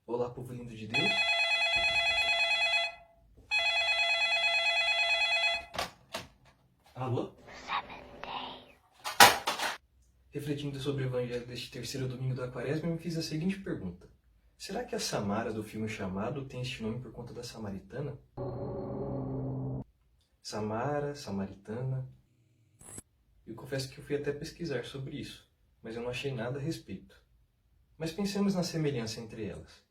Olá, povo lindo de Deus. Alô? Refletindo sobre o evangelho deste terceiro domingo da quaresma, eu me fiz a seguinte pergunta. Será que a Samara do filme Chamado tem este nome por conta da samaritana? Samara, samaritana... Eu confesso que eu fui até pesquisar sobre isso, mas eu não achei nada a respeito. Mas pensemos na semelhança entre elas.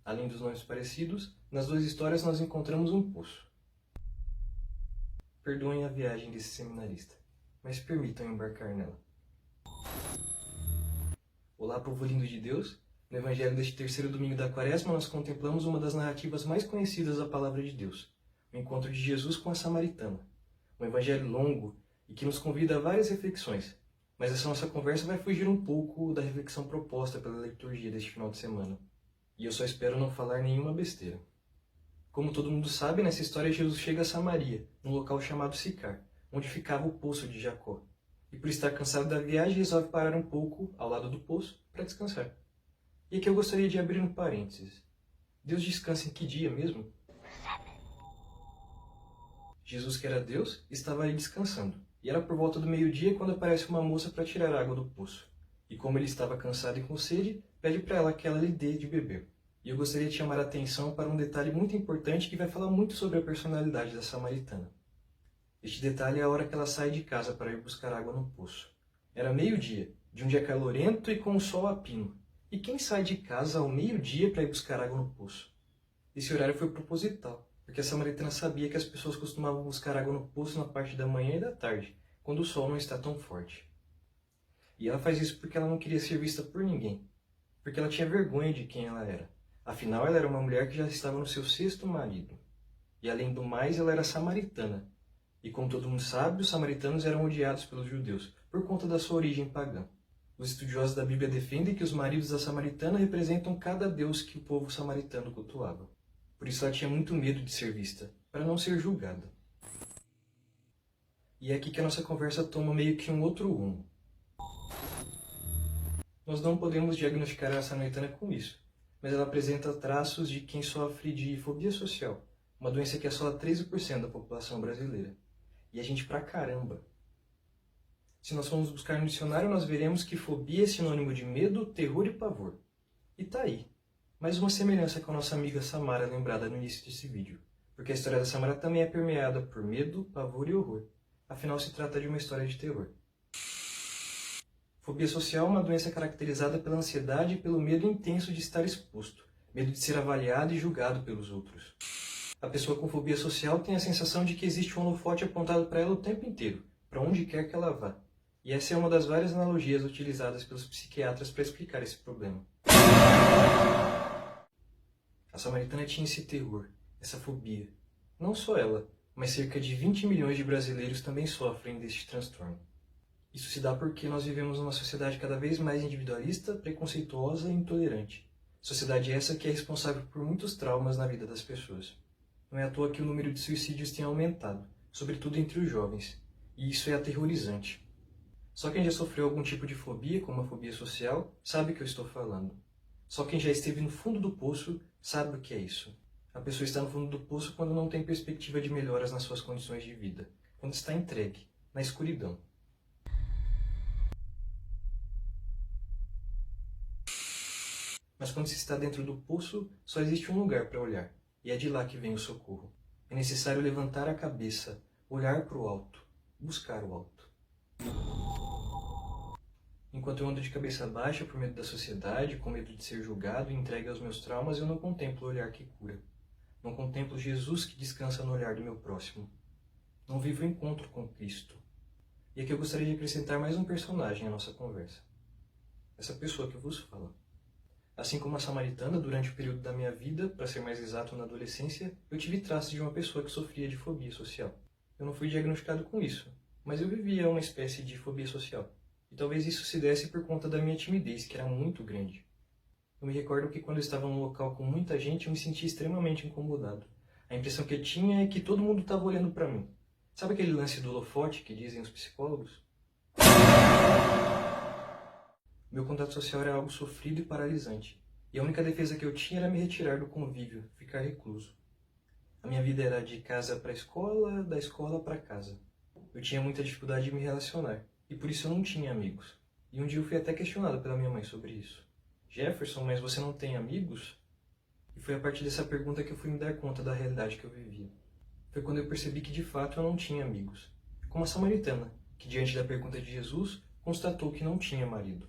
Além dos nomes parecidos, nas duas histórias nós encontramos um poço. Perdoem a viagem desse seminarista, mas permitam embarcar nela. Olá, povo lindo de Deus! No evangelho deste terceiro domingo da quaresma, nós contemplamos uma das narrativas mais conhecidas da palavra de Deus, o encontro de Jesus com a samaritana. Um evangelho longo e que nos convida a várias reflexões, mas essa nossa conversa vai fugir um pouco da reflexão proposta pela liturgia deste final de semana. E eu só espero não falar nenhuma besteira. Como todo mundo sabe, nessa história Jesus chega a Samaria, num local chamado Sicar, onde ficava o poço de Jacó. E por estar cansado da viagem, resolve parar um pouco ao lado do poço para descansar. E aqui eu gostaria de abrir um parênteses. Deus descansa em que dia mesmo? Jesus, que era Deus, estava ali descansando. E era por volta do meio-dia quando aparece uma moça para tirar água do poço. E como ele estava cansado e com sede, pede para ela que ela lhe dê de beber. E eu gostaria de chamar a atenção para um detalhe muito importante que vai falar muito sobre a personalidade da samaritana. Este detalhe é a hora que ela sai de casa para ir buscar água no poço. Era meio-dia, de um dia calorento e com o sol a pino. E quem sai de casa ao meio-dia para ir buscar água no poço? Esse horário foi proposital, porque a samaritana sabia que as pessoas costumavam buscar água no poço na parte da manhã e da tarde, quando o sol não está tão forte. E ela faz isso porque ela não queria ser vista por ninguém, porque ela tinha vergonha de quem ela era. Afinal, ela era uma mulher que já estava no seu sexto marido. E além do mais, ela era samaritana. E como todo mundo sabe, os samaritanos eram odiados pelos judeus, por conta da sua origem pagã. Os estudiosos da Bíblia defendem que os maridos da samaritana representam cada deus que o povo samaritano cultuava. Por isso ela tinha muito medo de ser vista, para não ser julgada. E é aqui que a nossa conversa toma meio que um outro rumo. Nós não podemos diagnosticar a samaritana com isso, mas ela apresenta traços de quem sofre de fobia social, uma doença que assola 13% da população brasileira. E a gente pra caramba. Se nós formos buscar no dicionário, nós veremos que fobia é sinônimo de medo, terror e pavor. E tá aí. Mais uma semelhança com a nossa amiga Samara, lembrada no início desse vídeo. Porque a história da Samara também é permeada por medo, pavor e horror. Afinal, se trata de uma história de terror. Fobia social é uma doença caracterizada pela ansiedade e pelo medo intenso de estar exposto. Medo de ser avaliado e julgado pelos outros. A pessoa com fobia social tem a sensação de que existe um holofote apontado para ela o tempo inteiro, para onde quer que ela vá. E essa é uma das várias analogias utilizadas pelos psiquiatras para explicar esse problema. A samaritana tinha esse terror, essa fobia. Não só ela, mas cerca de 20 milhões de brasileiros também sofrem deste transtorno. Isso se dá porque nós vivemos numa sociedade cada vez mais individualista, preconceituosa e intolerante. Sociedade essa que é responsável por muitos traumas na vida das pessoas. Não é à toa que o número de suicídios tem aumentado, sobretudo entre os jovens. E isso é aterrorizante. Só quem já sofreu algum tipo de fobia, como a fobia social, sabe o que eu estou falando. Só quem já esteve no fundo do poço sabe o que é isso. A pessoa está no fundo do poço quando não tem perspectiva de melhoras nas suas condições de vida. Quando está entregue, na escuridão. Mas quando se está dentro do poço, só existe um lugar para olhar. E é de lá que vem o socorro. É necessário levantar a cabeça, olhar para o alto, buscar o alto. Enquanto eu ando de cabeça baixa por medo da sociedade, com medo de ser julgado e entregue aos meus traumas, eu não contemplo o olhar que cura. Não contemplo Jesus que descansa no olhar do meu próximo. Não vivo o encontro com Cristo. E aqui eu gostaria de acrescentar mais um personagem à nossa conversa. Essa pessoa que vos fala. Assim como a samaritana, durante o período da minha vida, para ser mais exato na adolescência, eu tive traços de uma pessoa que sofria de fobia social. Eu não fui diagnosticado com isso, mas eu vivia uma espécie de fobia social. E talvez isso se desse por conta da minha timidez, que era muito grande. Eu me recordo que quando eu estava num local com muita gente, eu me sentia extremamente incomodado. A impressão que eu tinha é que todo mundo estava olhando para mim. Sabe aquele lance do holofote que dizem os psicólogos? Meu contato social era algo sofrido e paralisante. E E a única defesa que eu tinha era me retirar do convívio, ficar recluso. A minha vida era de casa para a escola, da escola para casa. Eu tinha muita dificuldade de me relacionar, e por isso eu não tinha amigos. E um dia eu fui até questionado pela minha mãe sobre isso. Jefferson, mas você não tem amigos? E foi a partir dessa pergunta que eu fui me dar conta da realidade que eu vivia. Foi quando eu percebi que de fato eu não tinha amigos. Como a samaritana, que diante da pergunta de Jesus, constatou que não tinha marido.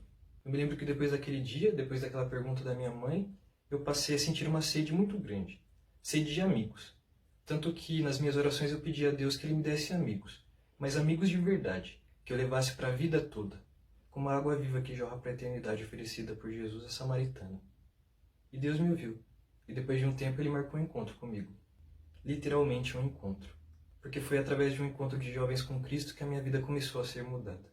Eu me lembro que depois daquele dia, depois daquela pergunta da minha mãe, eu passei a sentir uma sede muito grande. Sede de amigos. Tanto que nas minhas orações eu pedi a Deus que Ele me desse amigos. Mas amigos de verdade, que eu levasse para a vida toda. Como a água viva que jorra para a eternidade oferecida por Jesus à samaritana. E Deus me ouviu. E depois de um tempo Ele marcou um encontro comigo. Literalmente um encontro. Porque foi através de um encontro de jovens com Cristo que a minha vida começou a ser mudada.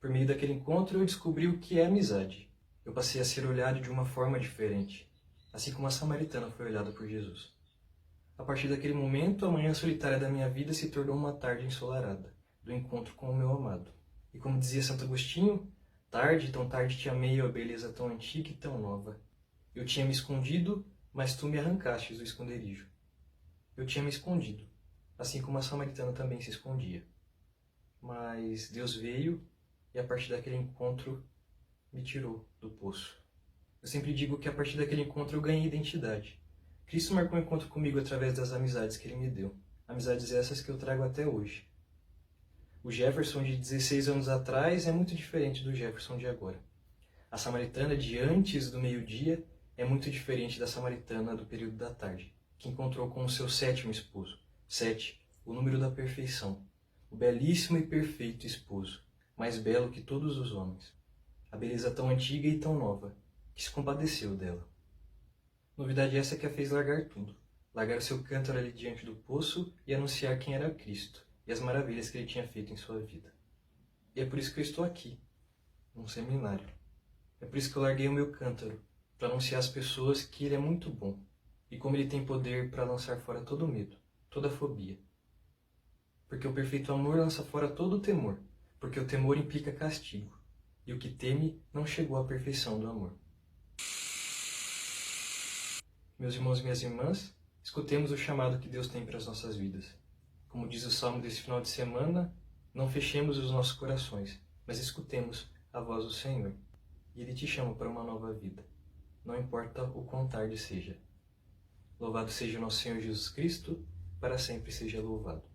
Por meio daquele encontro eu descobri o que é amizade. Eu passei a ser olhado de uma forma diferente, assim como a samaritana foi olhada por Jesus. A partir daquele momento, a manhã solitária da minha vida se tornou uma tarde ensolarada, do encontro com o meu amado. E como dizia Santo Agostinho, tarde, tão tarde te amei, ó beleza tão antiga e tão nova. Eu tinha me escondido, mas tu me arrancastes do esconderijo. Eu tinha me escondido, assim como a samaritana também se escondia. Mas Deus veio e a partir daquele encontro me tirou do poço. Eu sempre digo que a partir daquele encontro eu ganhei identidade. Cristo marcou um encontro comigo através das amizades que Ele me deu. Amizades essas que eu trago até hoje. O Jefferson de 16 anos atrás é muito diferente do Jefferson de agora. A samaritana de antes do meio-dia é muito diferente da samaritana do período da tarde, que encontrou com o seu sétimo esposo. 7, o número da perfeição. O belíssimo e perfeito esposo, mais belo que todos os homens. A beleza tão antiga e tão nova, que se compadeceu dela. Novidade essa que a fez largar tudo. Largar o seu cântaro ali diante do poço e anunciar quem era Cristo e as maravilhas que Ele tinha feito em sua vida. E é por isso que eu estou aqui, num seminário. É por isso que eu larguei o meu cântaro, para anunciar às pessoas que Ele é muito bom e como Ele tem poder para lançar fora todo medo, toda fobia. Porque o perfeito amor lança fora todo o temor, porque o temor implica castigo, e o que teme não chegou à perfeição do amor. Meus irmãos e minhas irmãs, escutemos o chamado que Deus tem para as nossas vidas. Como diz o salmo desse final de semana, não fechemos os nossos corações, mas escutemos a voz do Senhor. E Ele te chama para uma nova vida. Não importa o quão tarde seja. Louvado seja o nosso Senhor Jesus Cristo, para sempre seja louvado.